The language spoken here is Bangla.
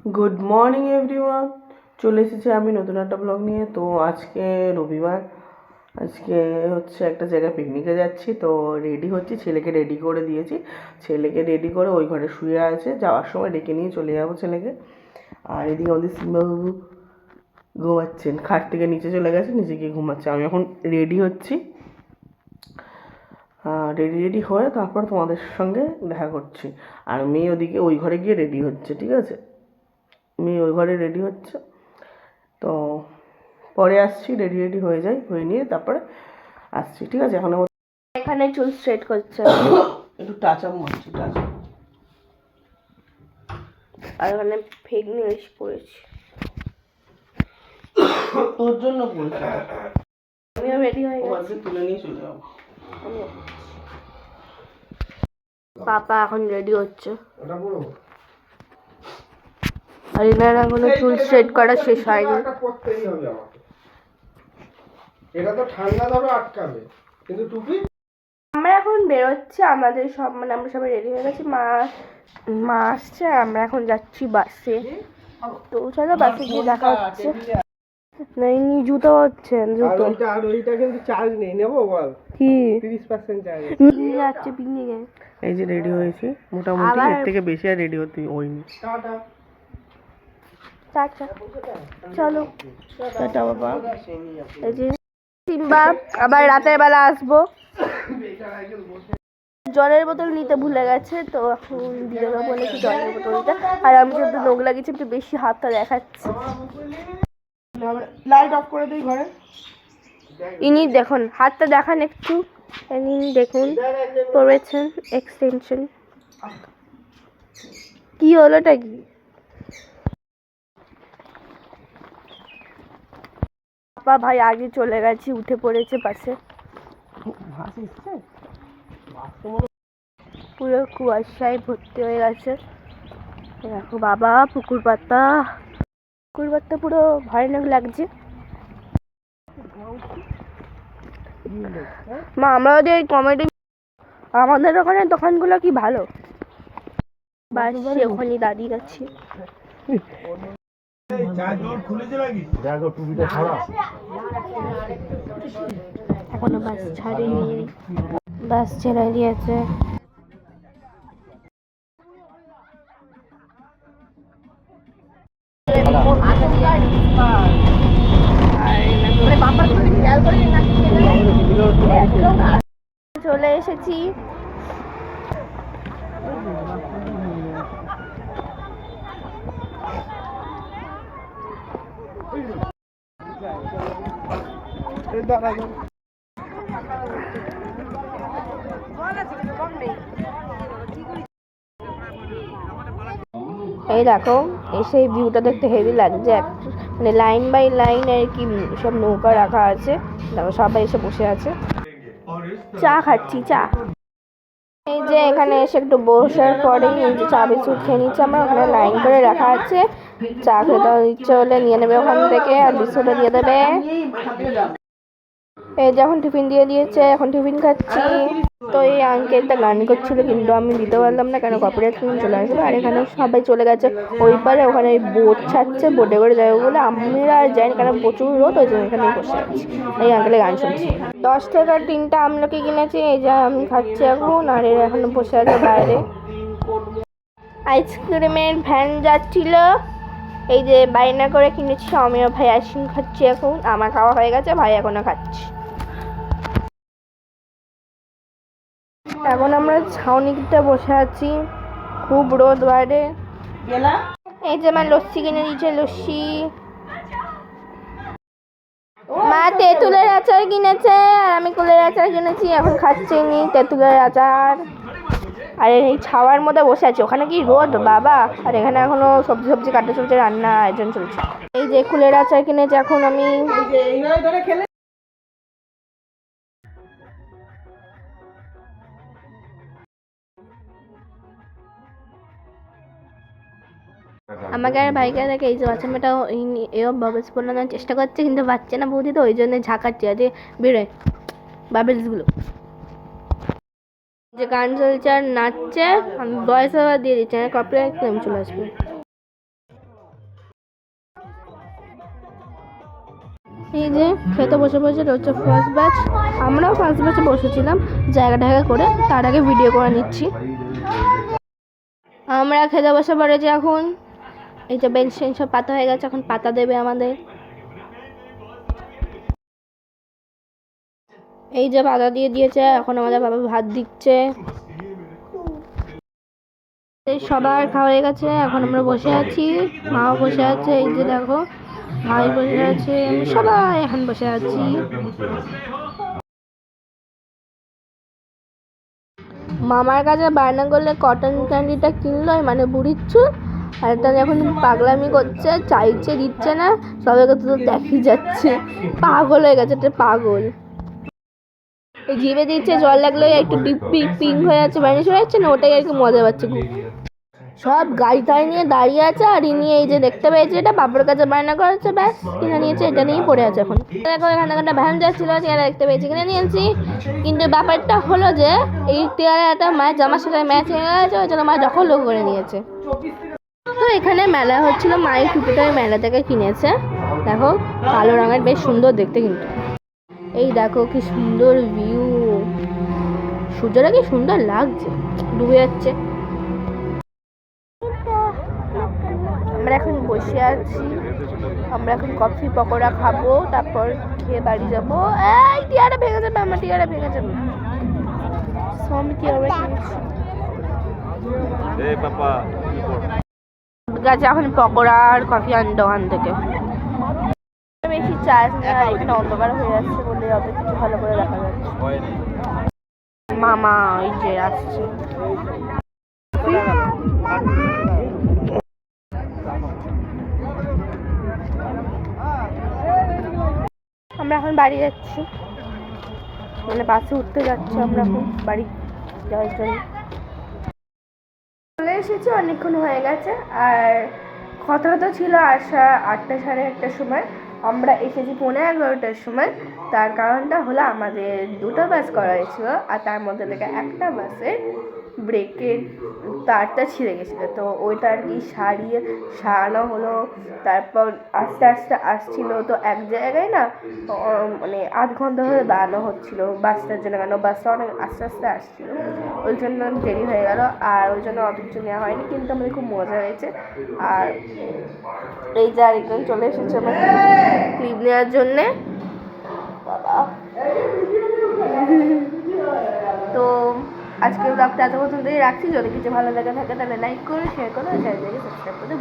গুড মর্নিং এভরিওয়ান, চলে এসেছি আমি নতুন একটা ব্লগ নিয়ে। তো আজকে রবিবার, আজকে হচ্ছে একটা জায়গায় পিকনিকে যাচ্ছি। তো রেডি হচ্ছি, ছেলেকে রেডি করে দিয়েছি। ছেলেকে রেডি করে ওই ঘরে শুয়ে আছে, যাওয়ার সময় ডেকে নিয়ে চলে যাবো ছেলেকে। আর এদিকে আমাদের সিম্বাবু ঘুমাচ্ছেন, খাট থেকে নিচে চলে গেছে, নিচে গিয়ে ঘুমাচ্ছে। আমি এখন রেডি হচ্ছি, রেডি হয়ে তারপর তোমাদের সঙ্গে দেখা করছি। আর মেয়ে ওদিকে ওই ঘরে গিয়ে রেডি হচ্ছে, ঠিক আছে? মেয়ে ওই ঘরে রেডি হচ্ছে। তো পরে আসছি, রেডি হয়ে যাই, হয়ে নিয়ে তারপরে আসছি, ঠিক আছে? এখন এখানে চুল স্ট্রেট করছে, একটু টাচ আপ মারছি, টাচ আপ। আর ওখানে ফেক নিউজ পড়েছি, তোর জন্য বলছি। আমিও রেডি হয়ে গেছি, তুলে নিয়ে চলে যাবো। পাপা এখন রেডি হচ্ছে, আর এনার এখনো চুল স্ট্রেট করা শেষ হয়নি। এটা তো ঠান্ডা ধরো আটকাবে, কিন্তু টুপি। আমরা এখন বেরোচ্ছি, আমাদের সব মানে আমরা সবাই রেডি হয়ে গেছি। মা আসছে, আর আমরা এখন যাচ্ছি বাসে। তো চলো বাসে গিয়ে দেখা হচ্ছে। নাই জুতো হচ্ছে জুতো, আর ওইটা কিন্তু চার্জ নেই, নেবো বল? কি 30% চার্জ নিয়ে যাচ্ছে পিকনিকে। এই যে রেডি হয়েছি মোটামুটি, এর থেকে বেশি আর রেডি হতে হয়নি। চলো টাটা বাবা। এই যে সিম্বা, আবার রাতের বেলা আসবো। জলের বোতল নিতে ভুলে গেছে, তো এখন দিদি বলেছি জলের বোতলটা। আর আমি যেহেতু নোগ লাগিয়েছি একটু বেশি হাতটা দেখাচ্ছি। লাইট অফ করে দিই ঘরে। ইনি দেখুন হাতটা দেখান একটু, ইনি দেখুন পড়েছেন এক্সটেনশন। কি হলোটা কি? পাপা ভাই আগে চলে গেছে, উঠে পড়েছে পাশে। পুরো কুয়াশায় ভর্তি হয়ে গেছে। দেখো বাবা, পুকুর পাতা পুরো ভয়ানক লাগছে। মা আমরা ওদের কমেডি, আমাদের ওখানে দোকানগুলো কি ভালো, বাস ওখানে দাঁড়িয়ে গেছি। এখনো বাস ছাড়েনি, বাস ছেড়ে দিয়েছে। চলে এসেছি, এই দেখো এসে এই ভিউটা দেখতে হেভি লাগছে। মানে লাইন বাই লাইন আর কি সব নৌকা রাখা আছে। দেখো সবাই এসে বসে আছে, চা খাচ্ছি, চা। এই যে এখানে এসে একটু বসার পরেই এই যে চা বিস্কুট খেয়ে নিচ্ছে। আমরা ওখানে লাইন করে রাখা আছে, চা খেতে ইচ্ছে হলে নিয়ে নেবে ওখান থেকে, আর বিস্কুটও দিয়ে দেবে। এই যে এখন টিফিন দিয়ে দিয়েছে, এখন টিফিন খাচ্ছি। তো এই আঙ্কেলটা গান করছিল, কিন্তু আমি দিতে পারলাম না, কেন কপিরাইট ক্লেম চলে আসবে। আর এখানে সবাই চলে গেছে ওই পারে, ওখানে বোট ছাড়ছে, বোটে করে যাবে বলে। আমরা আর যাইনি, কারণ প্রচুর রোদ, ওই জন্য এখানে বসে আছি, এই আঙ্কেলের গান শুনছি। 10 টাকার 3টা আমলকি কিনেছি, এই যে আমি খাচ্ছি এখন। আর এর এখন বসে আছে বাইরে। আইসক্রিমের ভ্যান যাচ্ছিল, এই যে বায়না করে কিনেছি। আমিও ভাই আইসক্রিম খাচ্ছি এখন, আমার খাওয়া হয়ে গেছে, ভাই এখনো খাচ্ছি। এখন আমরা ছাউনিতে বসে আছি, খুব রোদ বাইরে। এই যে মা লস্যি কিনে দিয়েছে, লস্যি। মা তেঁতুলের আচার কিনেছে, আর আমি কুলের আচার কিনেছি, এখন খাচ্ছি নি তেঁতুলের আচার। আর এই ছাওয়ার মধ্যে বসে আছি, ওখানে কি রোদ বাবা। আর এখানে এখনো সবজি কাটা চলছে, রান্না আয়োজন চলছে। এই যে কুলের আচার কিনেছি এখন আমি। আমাকে আর ভাইকে দেখে এই যে বাচ্চা মেয়েটাও এও বাবলস বানানোর চেষ্টা করছে, কিন্তু বাচ্চা না বৌদি, তো ওই জন্য ঝাঁকাচ্ছে যে বেরোয় বাবলসগুলো। যে গান চলছে আর নাচছে, আমি ভয়েস ওভার দিয়ে দিচ্ছি, কপিরাইট ক্লেম চলে আসবে। এই যে খেতে বসে বসে রয়েছে ফার্স্ট ব্যাচ, আমরাও ফার্স্ট ব্যাচে বসেছিলাম জায়গা ঢাকা করে, তার আগে ভিডিও করে নিচ্ছি। আমরা খেতে বসে পড়েছি এখন। এই যে বেঞ্চ টেঞ্চ সব পাতা হয়ে গেছে, এখন পাতা দেবে আমাদের। এই যে পাতা দিয়ে দিয়েছে, এখন আমাদের বাবা ভাত দিচ্ছে। এই সবার খাওয়া হয়ে গেছে, এখন আমরা বসে আছি, মাও বসে আছে, এই যে দেখো ভাই বসে আছে, আমি সবাই এখন বসে আছি। মামার কাছে বায়না করলে কটন ক্যান্ডিটা কিনলো, মানে বুড়ির চুল, আর তাহলে এখন পাগলামি করছে, চাইছে দিচ্ছে না, সবাইকে তো দেখি যাচ্ছে, পাগল হয়ে গেছে, এটা পাগল। এই জিভে দিচ্ছে, জল লাগলে একটু ডিপ পিঙ্ক হয়ে যাচ্ছে, ভ্যানিশ হয়ে যাচ্ছে না, ওটাই আর কি মজা পাচ্ছে খুব। সব গাড়ি টাড়ি নিয়ে দাঁড়িয়ে আছে, আর ইনি এই যে দেখতে পেয়েছে এটা বাবার কাছে বায়না করেছে, ব্যাস কিনে নিয়েছে, এটা নিয়েই পড়ে আছে এখন। দেখো এখানে একটা ভ্যান যাচ্ছিল, টিয়ারা দেখতে পেয়েছি, কিনে নিয়েছি। কিন্তু ব্যাপারটা হলো যে এই টিয়ারাটা মায়ের জামার সাথে ম্যাচ হয়ে গেছে, ওই জন্য মা দখল করে নিয়েছে। তো এখানে মেলা হচ্ছিল, মায়ের টুপিটা ওই মেলা থেকে কিনেছে। দেখো কালো রঙের, বেশ সুন্দর দেখতে কিন্তু। এই দেখো কি সুন্দর ভিউ, সূর্যটা কি সুন্দর লাগছে, ডুবে যাচ্ছে। আমরা এখন বসে আছি, আমরা এখন কফি পকোড়া খাবো, তারপর খেয়ে বাড়ি যাবো। এই টিয়ারা ভেঙে যাবে, আমার টিয়ারা ভেঙে যাবে। গেছে এখন পকোড়া আর কফি আনতে দোকান থেকে। বেশি চার্জ নেই, এখানে অন্ধকার হয়ে যাচ্ছে বলে অত কিছু ভালো করে দেখা যাচ্ছে। মামা এই যে আসছে। আমরা এখন বাড়ি যাচ্ছি, মানে বাসে উঠতে যাচ্ছি আমরা এখন বাড়ি যাওয়ার জন্য। চলে এসেছি, অনেকক্ষণ হয়ে গেছে। আর কথা তো ছিল আসা 8টা সাড়ে 8টার সময়, আমরা এসেছি 11:15টার সময়। তার কারণটা হলো আমাদের 2টো বাস করা হয়েছিল, আর তার মধ্যে থেকে একটা বাসের ব্রেকের তারটা ছিঁড়ে গেছিলো, তো ওইটা আর কি সারানো হলো। তারপর আস্তে আস্তে আসছিলো, তো এক জায়গায় না মানে আধ ঘন্টা ধরে দাঁড়ানো হচ্ছিলো বাসটার জন্য, কেন বাসটা অনেক আস্তে আস্তে আসছিলো, ওই জন্য দেরি হয়ে গেল। আর ওই জন্য অত কিছু নেওয়া হয়নি, কিন্তু আমাদের খুব মজা হয়েছে। আর এই যে আরেকজন চলে এসেছে আমার ক্লিপ নেওয়ার জন্যে, বাবা। তো আজকের ব্লগটা এত পর্যন্তই রাখছি, যদি কিছু ভালো লাগে থাকে তাহলে লাইক করো, শেয়ার করো, চ্যানেলটাকে সাবস্ক্রাইব করে